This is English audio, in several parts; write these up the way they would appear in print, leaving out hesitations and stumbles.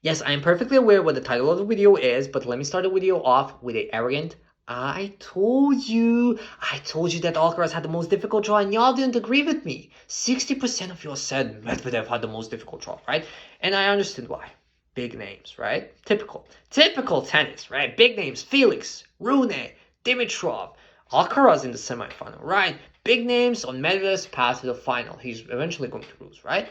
Yes, I am perfectly aware what the title of the video is, but let me start the video off with a arrogant. I told you that Alcaraz had the most difficult draw, and y'all didn't agree with me. 60% of y'all said Medvedev had the most difficult draw, right? And I understood why. Big names, right? Typical tennis, right? Big names: Felix, Rune, Dimitrov, Alcaraz in the semifinal, right? Big names on Medvedev's path to the final. He's eventually going to lose, right?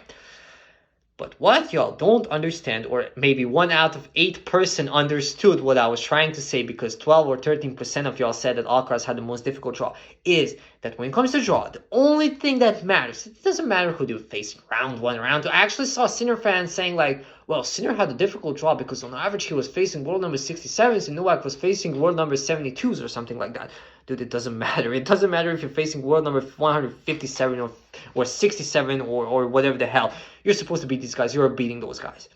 But what y'all don't understand, or maybe 1 out of 8 person understood what I was trying to say, because 12 or 13% of y'all said that Alcaraz had the most difficult draw, is that when it comes to draw, the only thing that matters, it doesn't matter who you face round 1, round 2. I actually saw Sinner fans saying like, well, Sinner had a difficult draw because on average he was facing world number 67s and Novak was facing world number 72s or something like that. Dude, it doesn't matter. It doesn't matter if you're facing world number 157 or 67 or whatever the hell. You're supposed to beat these guys. You're beating those guys.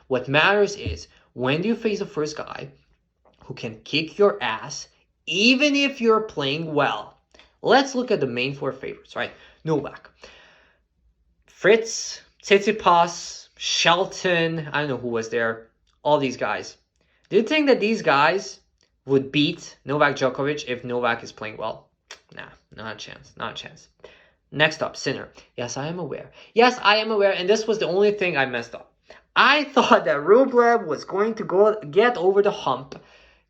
What matters is when do you face the first guy who can kick your ass even if you're playing well. Let's look at the main 4 favorites, right? Novak, Fritz, Tsitsipas, Shelton, I don't know who was there, all these guys. Do you think that these guys would beat Novak Djokovic if Novak is playing well? Nah, not a chance, not a chance. Next up, Sinner. Yes, I am aware. Yes, I am aware, and this was the only thing I messed up. I thought that Rublev was going to get over the hump.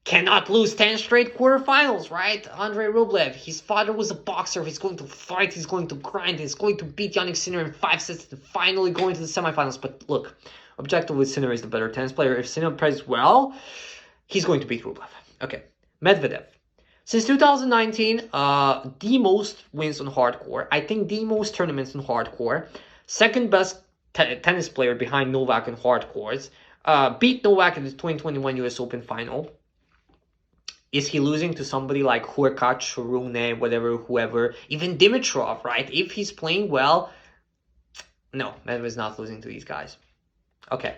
Cannot lose 10 straight quarterfinals, right? Andrei Rublev, his father was a boxer. He's going to fight, he's going to grind, he's going to beat Jannik Sinner in 5 sets to finally go into the semifinals. But look, objectively, Sinner is the better tennis player. If Sinner plays well, he's going to beat Rublev. Okay, Medvedev. Since 2019, the most wins on hardcore. I think the most tournaments on hardcore. Second best tennis player behind Novak on hardcourts. Beat Novak in the 2021 US Open final. Is he losing to somebody like Hurkacz, Rune, whatever, whoever? Even Dimitrov, right? If he's playing well, no, Medvedev's not losing to these guys. Okay.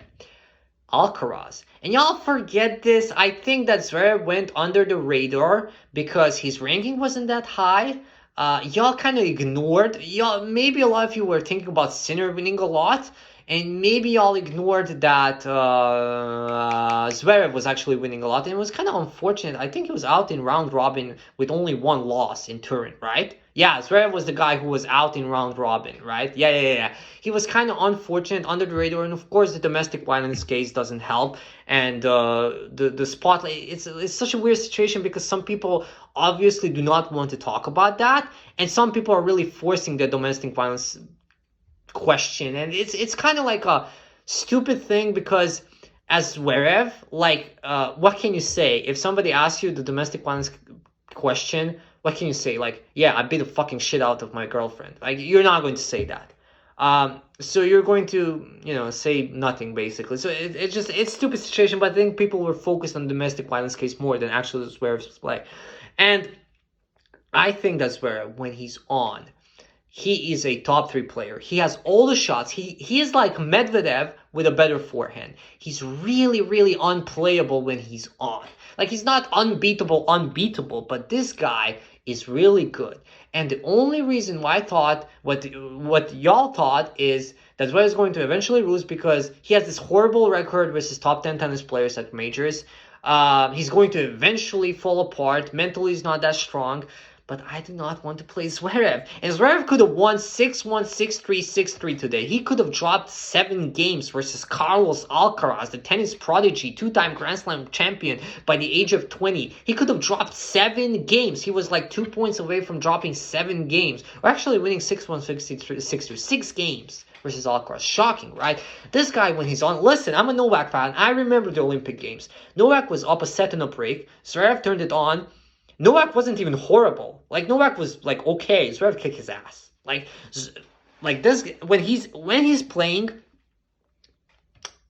Alcaraz. And y'all forget this. I think that Zverev went under the radar because his ranking wasn't that high. Y'all kind of ignored. Maybe a lot of you were thinking about Sinner winning a lot. And maybe y'all ignored that Zverev was actually winning a lot. And it was kind of unfortunate. I think he was out in round robin with only 1 loss in Turin, right? Yeah, Zverev was the guy who was out in round robin, right? Yeah. He was kind of unfortunate, under the radar. And of course, the domestic violence case doesn't help. And the spotlight, it's such a weird situation because some people obviously do not want to talk about that. And some people are really forcing the domestic violence question, and it's kind of like a stupid thing because as Zverev, like what can you say if somebody asks you the domestic violence question? What can you say? Like, yeah, I beat the fucking shit out of my girlfriend. Like, you're not going to say that. So you're going to say nothing basically. So it's a stupid situation, but I think people were focused on the domestic violence case more than actually Zverev's play. And I think that's Zverev, when he's on, he is a top 3 player. He has all the shots. He is like Medvedev with a better forehand. He's really, really unplayable when he's on. Like, he's not unbeatable, but this guy is really good. And the only reason why I thought, what y'all thought, is that Zverev is going to eventually lose because he has this horrible record versus top 10 tennis players at majors. He's going to eventually fall apart. Mentally, he's not that strong. But I do not want to play Zverev. And Zverev could have won 6-1, 6-3, 6-3 today. He could have dropped 7 games versus Carlos Alcaraz, the tennis prodigy, 2-time Grand Slam champion by the age of 20. He could have dropped 7 games. He was like 2 points away from dropping 7 games. Or actually winning 6-1, 6-2, 6 games versus Alcaraz. Shocking, right? This guy, when he's on... Listen, I'm a Novak fan. I remember the Olympic Games. Novak was up a set in a break. Zverev turned it on. Novak wasn't even horrible. Like, Novak was like okay. Zverev kicked his ass. Like this, when he's playing,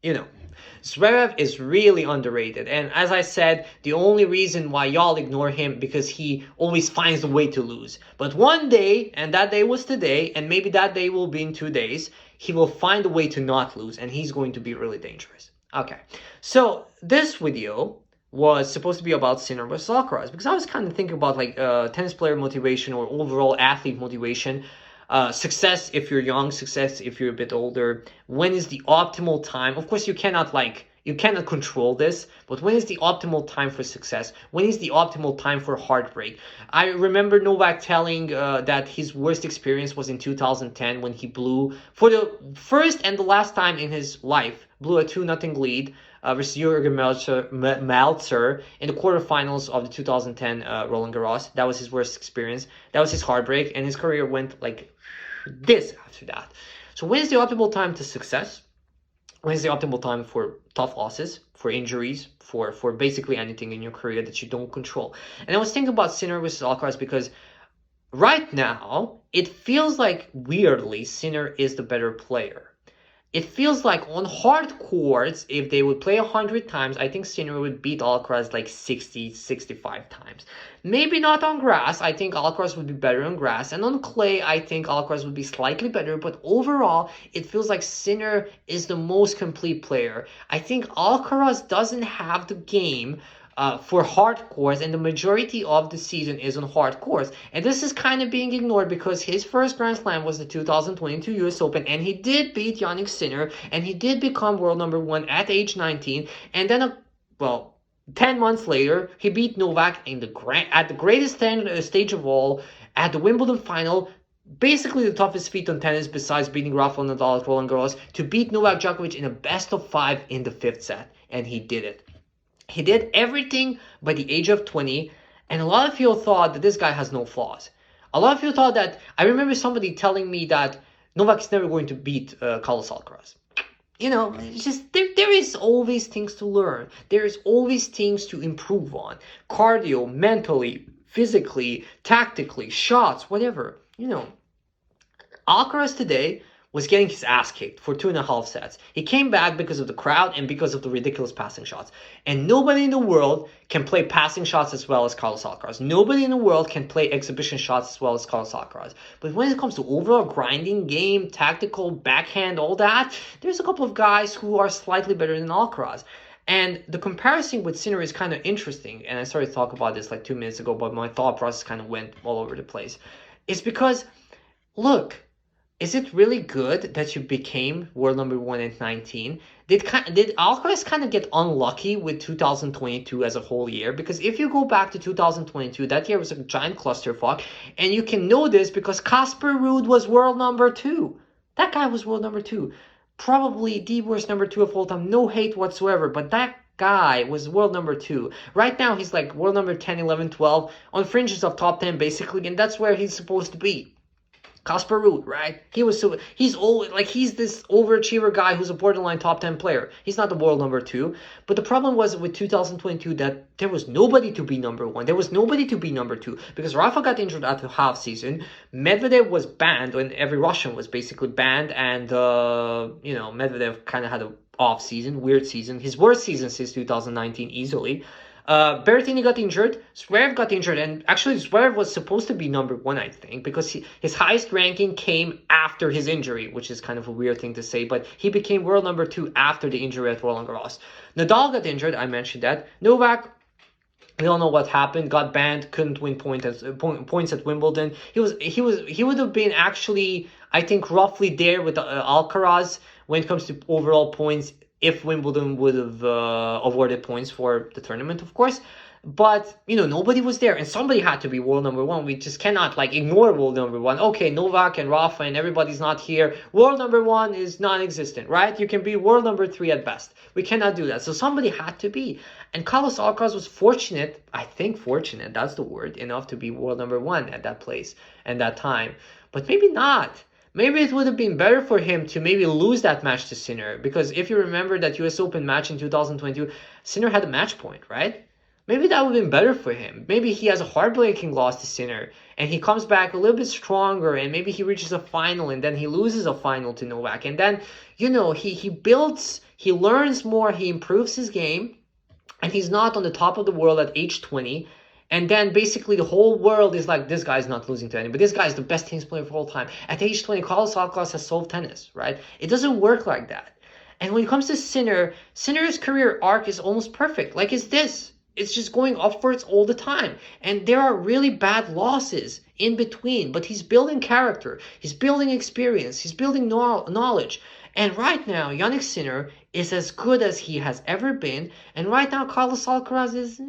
Zverev is really underrated. And as I said, the only reason why y'all ignore him because he always finds a way to lose. But one day, and that day was today, and maybe that day will be in 2 days, he will find a way to not lose, and he's going to be really dangerous. Okay, so this video was supposed to be about Sinner versus Alcaraz, because I was kind of thinking about like tennis player motivation or overall athlete motivation. Success if you're young, success if you're a bit older. When is the optimal time? Of course, you cannot control this, but when is the optimal time for success? When is the optimal time for heartbreak? I remember Novak telling that his worst experience was in 2010 when he blew for the first and the last time in his life, blew a 2-0 lead versus Jürgen Meltzer in the quarterfinals of the 2010 Roland Garros. That was his worst experience. That was his heartbreak, and his career went like this after that. So when is the optimal time to success? When is the optimal time for tough losses, for injuries, for basically anything in your career that you don't control? And I was thinking about Sinner versus Alcaraz because right now it feels like weirdly Sinner is the better player. It feels like on hard courts, if they would play 100 times, I think Sinner would beat Alcaraz like 60, 65 times. Maybe not on grass. I think Alcaraz would be better on grass. And on clay, I think Alcaraz would be slightly better. But overall, it feels like Sinner is the most complete player. I think Alcaraz doesn't have the game for hard courts, and the majority of the season is on hard courts. And this is kind of being ignored because his first Grand Slam was the 2022 US Open, and he did beat Jannik Sinner, and he did become world number 1 at age 19. And then, 10 months later, he beat Novak at the greatest stage of all, at the Wimbledon final, basically the toughest feat on tennis besides beating Rafael Nadal at Roland Garros, to beat Novak Djokovic in a best of 5 in the 5th set. And he did it. He did everything by the age of 20, and a lot of people thought that this guy has no flaws. A lot of people thought that, I remember somebody telling me that Novak is never going to beat Carlos Alcaraz. It's just, there is always things to learn. There is always things to improve on. Cardio, mentally, physically, tactically, shots, whatever. Alcaraz today was getting his ass kicked for 2.5 sets. He came back because of the crowd and because of the ridiculous passing shots. And nobody in the world can play passing shots as well as Carlos Alcaraz. Nobody in the world can play exhibition shots as well as Carlos Alcaraz. But when it comes to overall grinding, game, tactical, backhand, all that, there's a couple of guys who are slightly better than Alcaraz. And the comparison with Sinner is kind of interesting. And I started to talk about this like 2 minutes ago, but my thought process kind of went all over the place. It's because, look, is it really good that you became world number 1 at 19? Did Alcaraz kind of get unlucky with 2022 as a whole year? Because if you go back to 2022, that year was a giant clusterfuck. And you can know this because Casper Ruud was world number 2. That guy was world number 2. Probably the worst number 2 of all time. No hate whatsoever. But that guy was world number 2. Right now, he's like world number 10, 11, 12. On fringes of top 10, basically. And that's where he's supposed to be. Casper Ruud, right? He's this overachiever guy who's a borderline top 10 player. He's not the world number 2. But the problem was with 2022 that there was nobody to be number 1. There was nobody to be number 2 because Rafa got injured at the half season. Medvedev was banned when every Russian was basically banned, and Medvedev kind of had an off season, weird season, his worst season since 2019 easily. Berrettini got injured, Zverev got injured, and actually Zverev was supposed to be number 1, I think, because his highest ranking came after his injury, which is kind of a weird thing to say, but he became world number 2 after the injury at Roland Garros. Nadal got injured, I mentioned that. Novak, we all know what happened, got banned, couldn't win points at Wimbledon. He would have been actually, I think, roughly there with Alcaraz when it comes to overall points, if Wimbledon would have awarded points for the tournament, of course. But, nobody was there. And somebody had to be world number 1. We just cannot, ignore world number 1. Okay, Novak and Rafa and everybody's not here. World number 1 is non-existent, right? You can be world number 3 at best. We cannot do that. So somebody had to be. And Carlos Alcaraz was fortunate, that's the word, enough to be world number 1 at that place and that time. But maybe not. Maybe it would have been better for him to maybe lose that match to Sinner. Because if you remember that US Open match in 2022, Sinner had a match point, right? Maybe that would have been better for him. Maybe he has a heartbreaking loss to Sinner. And he comes back a little bit stronger. And maybe he reaches a final. And then he loses a final to Novak. And then, he builds, he learns more. He improves his game. And he's not on the top of the world at age 20. And then basically the whole world is like, this guy's not losing to anybody. This guy is the best tennis player of all time. At age 20, Carlos Alcaraz has solved tennis, right? It doesn't work like that. And when it comes to Sinner, Sinner's career arc is almost perfect. Like, it's this. it's just going upwards all the time. And there are really bad losses in between, but he's building character, he's building experience, he's building knowledge. And right now, Yannick Sinner is as good as he has ever been. And right now, Carlos Alcaraz is,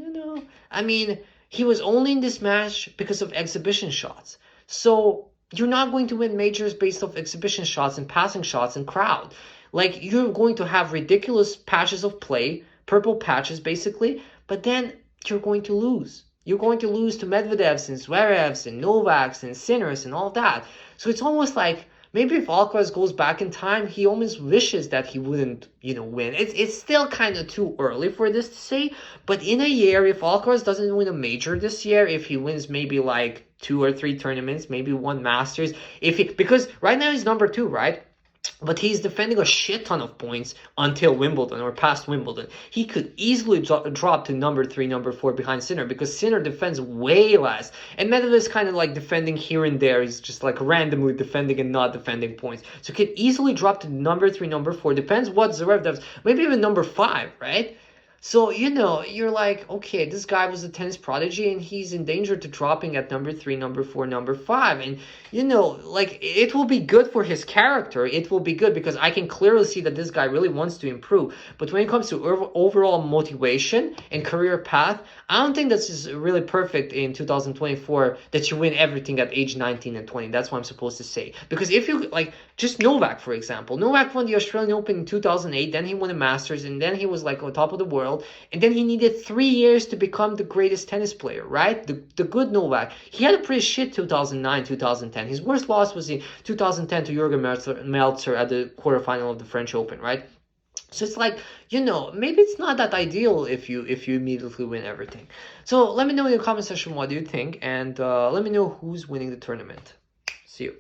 I mean, he was only in this match because of exhibition shots. So you're not going to win majors based off exhibition shots and passing shots and crowd. Like, you're going to have ridiculous patches of play, purple patches basically, but then you're going to lose. You're going to lose to Medvedevs and Zverevs and Novaks and Sinners and all that. So it's almost like, maybe if Alcaraz goes back in time, he almost wishes that he wouldn't, win. It's still kind of too early for this to say, but in a year, if Alcaraz doesn't win a major this year, if he wins maybe like 2 or 3 tournaments, maybe 1 Masters, because right now he's number 2, right? But he's defending a shit ton of points until Wimbledon or past Wimbledon. He could easily drop to number 3, number 4 behind Sinner, because Sinner defends way less. And Medvedev is kind of like defending here and there. He's just like randomly defending and not defending points. So he could easily drop to number 3, number 4. Depends what Zverev does. Maybe even number 5, right? So, you're like, okay, this guy was a tennis prodigy and he's in danger to dropping at number 3, number 4, number 5. And, like, it will be good for his character. It will be good because I can clearly see that this guy really wants to improve. But when it comes to overall motivation and career path, I don't think this is really perfect in 2024 that you win everything at age 19 and 20. That's what I'm supposed to say. Because if you, like, just Novak, for example. Novak won the Australian Open in 2008, then he won the Masters, and then he was, like, on top of the world. And then he needed 3 years to become the greatest tennis player, right? The good Novak. He had a pretty shit 2009, 2010. His worst loss was in 2010 to Jurgen Meltzer at the quarterfinal of the French Open, right? So it's like, maybe it's not that ideal if you immediately win everything. So let me know in the comment section what do you think, and let me know who's winning the tournament. See you.